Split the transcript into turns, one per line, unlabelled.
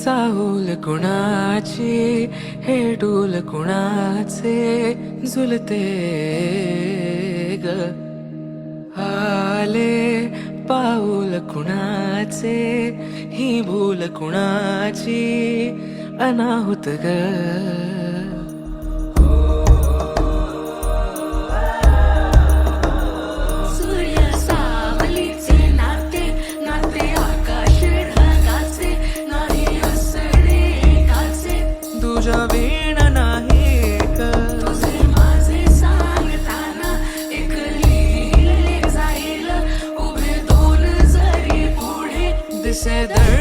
चाहूल कुणाची हे डोल कुणाचे झुलते ग आले पाऊल कुणाचे ही भूल कुणाची अनाहुत ग तुझ्या वीण नाही ग
तुझे माझे सांगताना एक लिहिले जाईल उभे दोन जरी पुढे
दिसे दर